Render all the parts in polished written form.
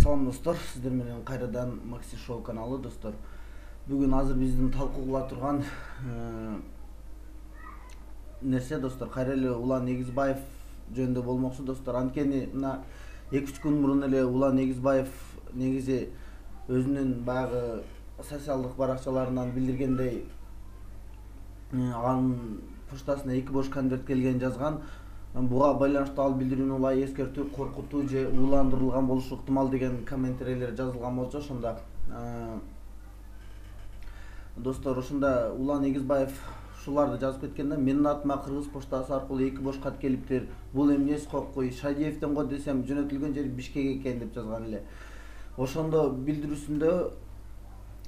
Салам достор, сиздер менен кайрадан Макси Шоу каналы достор. Бүгүн азыр биздин талкуу кыла турган нерсе достор, кайра эле Улан Негизбаев жөнүндө болмокчу достор. Анткени мына 2-3 күн мурун эле Улан Негизбаев негизи өзүнүн баягы социалдык баракчаларынан билдиргендей анын поштасына 2 бош конверт келгенин жазган. Буга байланыштуу ал билдирүүнү улай эскертүү, коркутуу же уландырылган болушу ыктымал деген комментарийлер жазылган болчу. Ошондо достор, ошондо Улан Негизбаев ушуларды жазып кеткен да: менин атыма кыргыз поштасы аркылуу 2 бош кат келиптир. Бул эмнеси кокуй? Шадиевден го десем жөнөтүлгөн жери Бишкек экен деп жазган эле. Ошондо билдирүүсүндө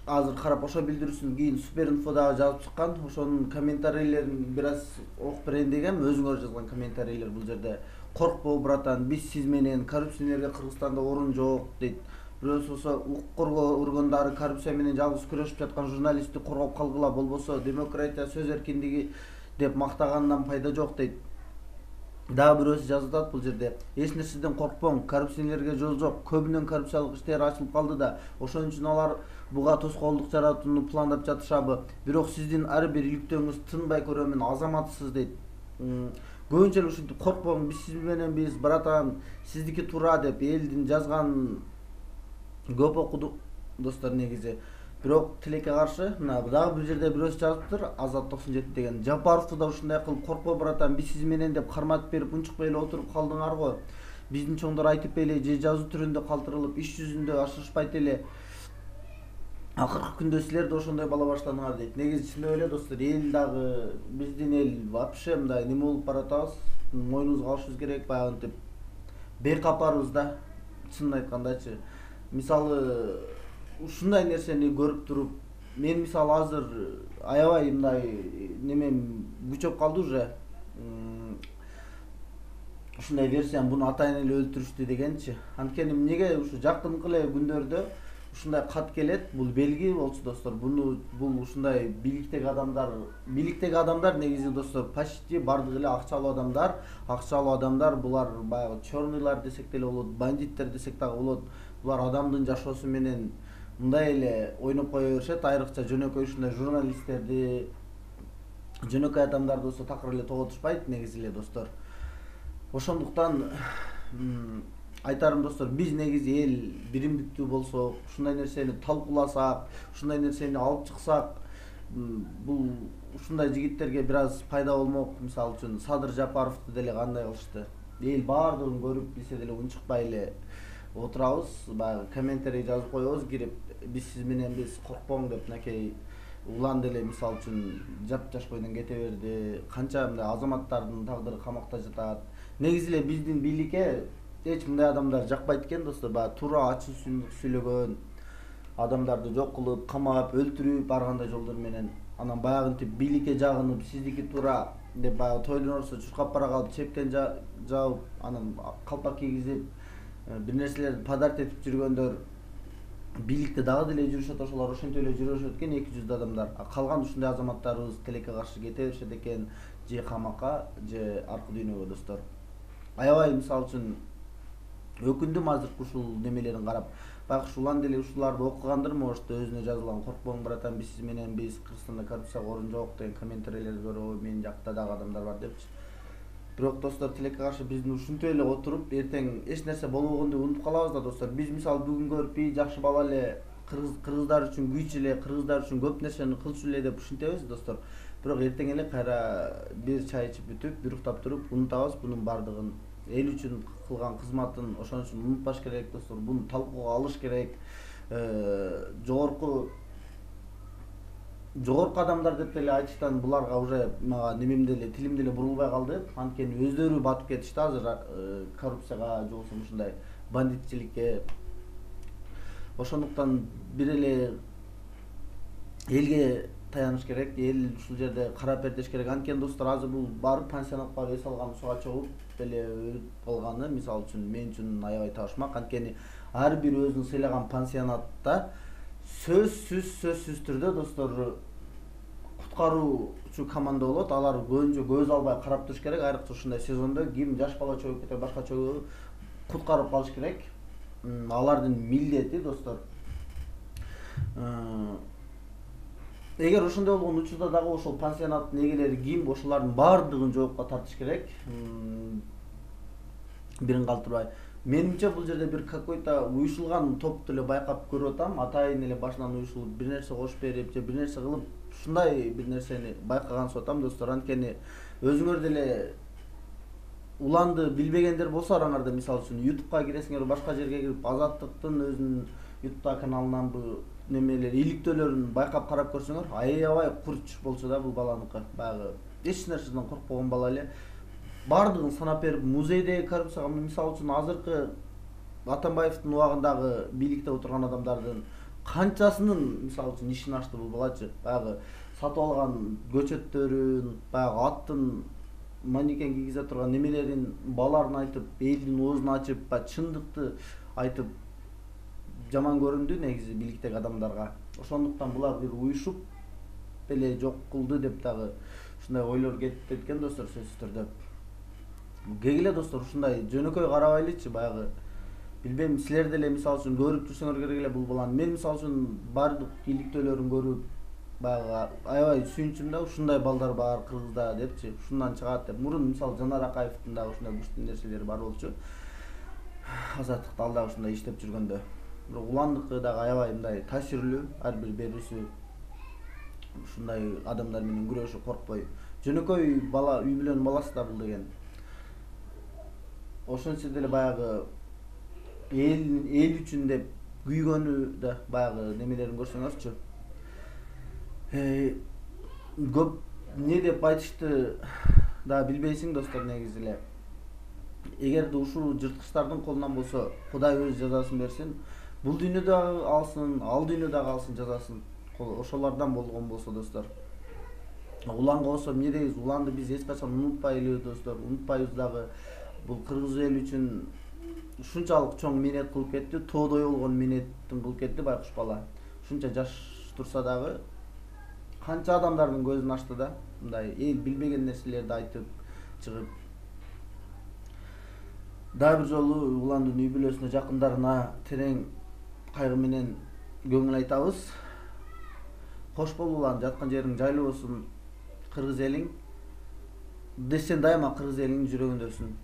азыр карап, ошо билдирүүсүн кийин Супер Инфо дагы жазып чыккан. Ошонун комментарийлерин бир аз окуп берейин дегем. Өзүңөр жазган комментарийлер бул жерде: коркпо братан, биз сиз менен, коррупционерге Кыргызстанда орун жок дейт. Бирөөсү болсо укук коргоо органдары коррупция менен жалгыз күрөшүп жаткан журналистти коргоп калгыла, болбосо демократия, сөз эркиндиги деп мактагандан пайда жок дейт. Дагы бирөөсү жазып атат бул жерде: эч нерседен коркпоң, коррупционерлерге жол жок, көбүнөн коррупциялык иштер ачылып калды да, ошон үчүн алар буга тоскоолдук жаратууну пландап жатышабы. Бирок сиздин ар бир иликтөөңүз тынбай көрөмүн, азаматсыз дейт. Көбүнчө эле ушинтип коркпоң, биз сиз менен биз братан, сиздики туура деп элдин жазган көп окудук достор негизи. Бирок тилекке каршы мына дагы бир жерде бирөөсү жазыптыр, Азат 97 деген: Жапаровду да ушундай кылып коркпо братан, биз сиз менен деп карматып берип унчукпай эле отуруп калдыңар го. Биздин чоңдор айтып эле же жазуу түрүндө калтырылып, иш жүзүндө ашырышпайт эле. Акыркы күндө силер да ошондой бала баштадыңар дейт. Негизи чындап эле достор, эл дагы, биздин эл вообще мындай неме болуп баратабыз, мойнубузга алышыбыз керек, баягынтип бейкапарбыз да, чынын айткандачы. Мисалы, ушундай нерсени көрүп туруп, мен мисалы азыр аябай мындай немем күчөп калды уже. Ушундай версиям, буну атайын эле өлтүрүштү дегенчи. Анткени эмнеге ушу жакынкы эле күндөрдө ушундай кат келет, бул белги болчу достор. Бул ушундай бийликтеги адамдар негизи достор почти бардыгы эле акчалуу адамдар, булар баягы черныйлар десек деле болот, бандиттер десек дагы болот. Булар адамдын жашоосу менен мындай эле ойноп кое беришет. Айрыкча жөнөкөй ушундай журналисттерди, жөнөкөй адамдарды болсо такыр эле тоготушпайт негизи эле достор. Ошондуктан айтарым достор, биз негизи эл биримдиктүү болсок, ушундай нерсени талкууласак, ушундай нерсени алып чыксак, бул ушундай жигиттерге бир аз пайда болмок. Мисалы үчүн Садыр Жапаровду деле кандай кылышты? Эл баардыгын көрүп билсе деле унчукпай эле отурабыз, баягы комментарий жазып коебуз кирип, биз сиз менен биз, коркпоң деп. Мынакей Улан деле мисалы үчүн жапжаш бойдон кете берди. Канча мындай азаматтардын тагдыры камакта жатат. Негизи эле биздин бийликке эч мындай адамдар жакпайт экен достор. Баягы туура ачуу сүйлүк сүйлөгөн адамдарды жок кылып, камап, өлтүрүп ар кандай жолдор менен, анан баягынтип бийликке жагынып, сиздики туура деп баягы тойдон орусу чуркап бара калып чепкен жабып, анан калпак кийгизип бир нерселерди подарок этип жүргөндөр бийликте дагы деле жүрүшөт. Ошолор ошентип эле жүрө беришет экен, 200 адамдар. Калган ушундай азаматтарыбыз тилекке каршы кете беришет экен, же камакка, же аркы дүйнөгө достор. Аябай мисалы үчүн өкүндүм азыркы ушул немелерин карап. Байкуш Улан деле ушуларды окугандыр, может, өзүнө жазылган: коркпоң братан, биз сиз менен биз, Кыргызстанда коррупцияга орун жок деген комментарийлерди көрүп, менин жакта дагы адамдар бар депчи. Бирок достор, тилекке каршы биздин ушинтип эле отуруп, эртең эч нерсе болбогон деп унутуп калабыз да достор. Биз мисалы бүгүн көрүп, жакшы бала эле, кыргыздар үчүн күйчү эле, кыргыздар үчүн көп нерсени кылчу эле деп ушинтебиз достор. Бирок эртең эле кайра бир чай ичип бүтүп, бир уктап туруп унутабыз бунун бардыгын. Эл үчүн кылган кызматын ошон үчүн унутпаш керек достор. Буну талкууга алыш керек. Жогорку адамдар деп деле айтыштан буларга уже мага немемде эле, тилимде эле бурулбай калды. Анткени өздөрү батып кетишти азыр коррупцияга, же болбосо ушундай бандитчиликке. Ошондуктан бир эле элге таяныш керек, эл ушул жерде карап эртеш керек. Анткени достор, азыр бул барып пансионатка эс алган, суга чогуп эле өлүп калганы мисалы үчүн мен үчүн аябай табышмак. Анткени ар бир өзүн сыйлаган пансионатта сөзсүз түрдө достор куткаруучу команда болот. Алар көбүнчө көз албай карап туруш керек. Айрыкча ушундай сезондо ким жаш бала чөгүп кетсе, башка чөгүп куткарып калыш керек. алардын милдети достор. Эгер ошондой болгон учурда дагы ошол пансионаттын эгелери ким, ошолордун баардыгын жоопко тартыш керек. Бирин калтырбай. Менимче бул жерде бир какой-то уюшулган топту эле байкап көрүп атам. Атайын эле башынан уюшулуп бир нерсе кошуп берип же бир нерсе кылып, ушундай бир нерсени байкаган атам достор. Анткени өзүңөр деле уланды билбегендер болсо араңарда, мисалы үчүн YouTube'га киресиңер, башка жерге кирип Азаттыктын өзүнүн YouTube каналынан бул немелер иликтөөлөрүн байкап карап көрсөңөр, аябай курч болчу да бул баланыкы. Баягы эч нерседен коркпогон бала эле. Бардыгын санап берип, музейдеги коррупцияга, мисалы үчүн азыркы Атамбаевдин убагындагы бийликте отурган адамдардын канчасынын мисалы үчүн ишин ачты бул балачы. Баягы сатып алган көчөттөрүн, баягы аттын манекен кийгизе турган немелерин баларын айтып, элдин оозун ачып, чындыкты айтып жаман көрүндү негизи бийликтеги адамдарга. Ошондуктан булар бир уюшуп эле жок кылды деп дагы ушундай ойлор кетип кеткен достор, сөзсүз түрдө. Кегиле достор, ушундай жөнөкөй карабайлычы, баягы билбейм, силер деле мисалы үчүн көрүп жүрсөңөр керек эле бул баланы. Мен мисалы үчүн бардык иликтөөлөрүн көрүп, баягы аябай сүйүнчүм да, ушундай балдар бар Кыргызда депчи, ушундан чыгат деп. Мурун мисалы Жанар Акаевдин дагы ушундай күчтүү нерселери бар болчу. Азаттыкта ал дагы ушундай иштеп жүргөндө. Бирок уландыкы дагы аябай мындай таасирлүү, ар бир берүүсү ушундай адамдар менен күрөшүп коркпой. Жөнөкөй бала, үй бүлөнүн баласы да бул деген. Ошончо деле баягы эл үчүн деп күйгөнү да баягы немелерин көрсөңөрчү. Көп не деп айтышты да билбейсиң достор негизи эле. Эгерде ушул жырткычтардын колунан болсо, Кудай өз жазасын берсин. Бул дүйнөдө алсын, ал дүйнөдө алсын жазасын. Ошолордон болгон болсо достор. Уланга болсо эмне дейбиз? Уланды биз эч качан унутпайлы достор. Унутпайбыз дагы. Бул кыргыз эли үчүн ушунчалык чоң минет кылып кетти, тоодой болгон минеттин кылып кетти байкуш бала. Ушунча жаш турса дагы канча адамдардын көзүн ачты да, мындай эл билбеген нерселерди айтып чыгып. Дагы бир жолу уландын үй бүлөсүнө, жакындарына терең кайгы менен көңүл айтабыз. Кош бол улан, жаткан жериң жайлуу болсун. Кыргыз элиң десен дайыма кыргыз элинин жүрөгүндөсүн.